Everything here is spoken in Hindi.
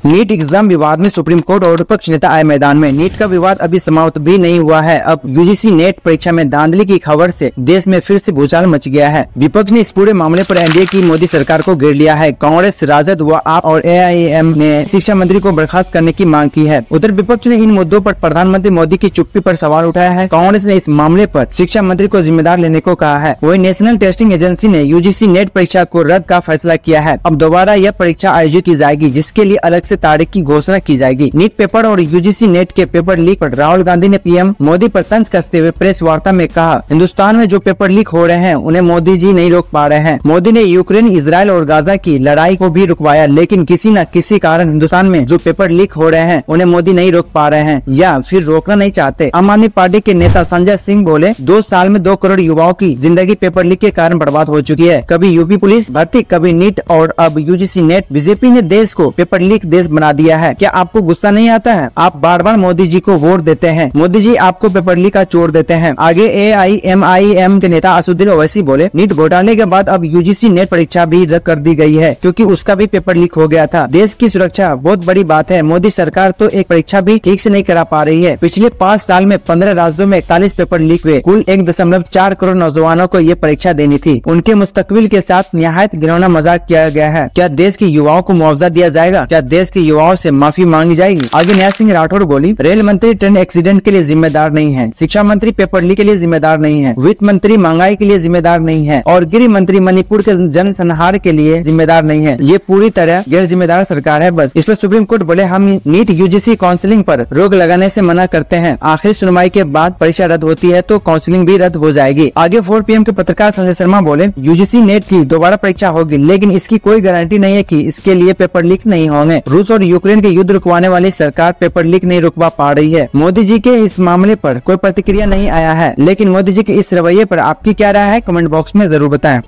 नीट एग्जाम विवाद में सुप्रीम कोर्ट और विपक्ष नेता आए मैदान में। नीट का विवाद अभी समाप्त भी नहीं हुआ है। अब यूजीसी नेट परीक्षा में धांधली की खबर से देश में फिर से भूचाल मच गया है। विपक्ष ने इस पूरे मामले पर एनडीए की मोदी सरकार को घेर लिया है। कांग्रेस, राजद व आप और एआईएम ने शिक्षा मंत्री को बर्खास्त करने की मांग की है। उधर विपक्ष ने इन मुद्दों पर प्रधानमंत्री मोदी की चुप्पी पर सवाल उठाया है। कांग्रेस ने इस मामले पर शिक्षा मंत्री को जिम्मेदार लेने को कहा है। वही नेशनल टेस्टिंग एजेंसी ने यूजीसी नेट परीक्षा को रद्द का फैसला किया है। अब दोबारा यह परीक्षा आयोजित की जाएगी, जिसके लिए अलग से तारीख की घोषणा की जाएगी। नीट पेपर और यूजीसी नेट के पेपर लीक पर राहुल गांधी ने पीएम मोदी पर तंज कसते हुए प्रेस वार्ता में कहा, हिंदुस्तान में जो पेपर लीक हो रहे हैं उन्हें मोदी जी नहीं रोक पा रहे हैं। मोदी ने यूक्रेन, इजराइल और गाजा की लड़ाई को भी रुकवाया, लेकिन किसी न किसी कारण हिंदुस्तान में जो पेपर लीक हो रहे हैं उन्हें मोदी नहीं रोक पा रहे हैं या फिर रोकना नहीं चाहते। आम आदमी पार्टी के नेता संजय सिंह बोले, 2 साल में 2 करोड़ युवाओं की जिंदगी पेपर लीक के कारण बर्बाद हो चुकी है। कभी यूपी पुलिस भर्ती, कभी नीट और अब यूजीसी नेट। बीजेपी ने देश को पेपर लीक देश बना दिया है। क्या आपको गुस्सा नहीं आता है? आप बार बार मोदी जी को वोट देते हैं, मोदी जी आपको पेपर लीक का चोर देते हैं। आगे एआईएमआईएम के नेता असदुद्दीन ओवैसी बोले, नीट घोटाले के बाद अब यूजीसी नेट परीक्षा भी रद्द कर दी गई है, क्योंकि उसका भी पेपर लीक हो गया था। देश की सुरक्षा बहुत बड़ी बात है। मोदी सरकार तो एक परीक्षा भी ठीक से नहीं करा पा रही है। पिछले 5 साल में 15 राज्यों में 41 पेपर लीक हुए। कुल 1.4 करोड़ नौजवानों को ये परीक्षा देनी थी। उनके मुस्तकबिल के साथ निहायत घिनौना मजाक किया गया है। क्या देश के युवाओं को मुआवजा दिया जाएगा? क्या देश के युवाओं से माफी मांगी जाएगी? आगे न्याय सिंह राठौड़ बोली, रेल मंत्री ट्रेन एक्सीडेंट के लिए जिम्मेदार नहीं है, शिक्षा मंत्री पेपर लीक के लिए जिम्मेदार नहीं है, वित्त मंत्री महंगाई के लिए जिम्मेदार नहीं है और गृह मंत्री मणिपुर के जनसंहार के लिए जिम्मेदार नहीं है। ये पूरी तरह गैर जिम्मेदार सरकार है। बस इस पर सुप्रीम कोर्ट बोले, हम नीट यूजीसी काउंसिलिंग पर रोक लगाने से मना करते हैं। आखिरी सुनवाई के बाद परीक्षा रद्द होती है तो काउंसिलिंग भी रद्द हो जाएगी। आगे 4 PM के पत्रकार संजय शर्मा बोले, यूजीसी नेट की दोबारा परीक्षा होगी, लेकिन इसकी कोई गारंटी नहीं है कि इसके लिए पेपर लीक नहीं होंगे। रूस और यूक्रेन के युद्ध रुकवाने वाली सरकार पेपर लीक नहीं रुकवा पा रही है। मोदी जी के इस मामले पर कोई प्रतिक्रिया नहीं आया है, लेकिन मोदी जी के इस रवैये पर आपकी क्या राय है? कमेंट बॉक्स में जरूर बताएं।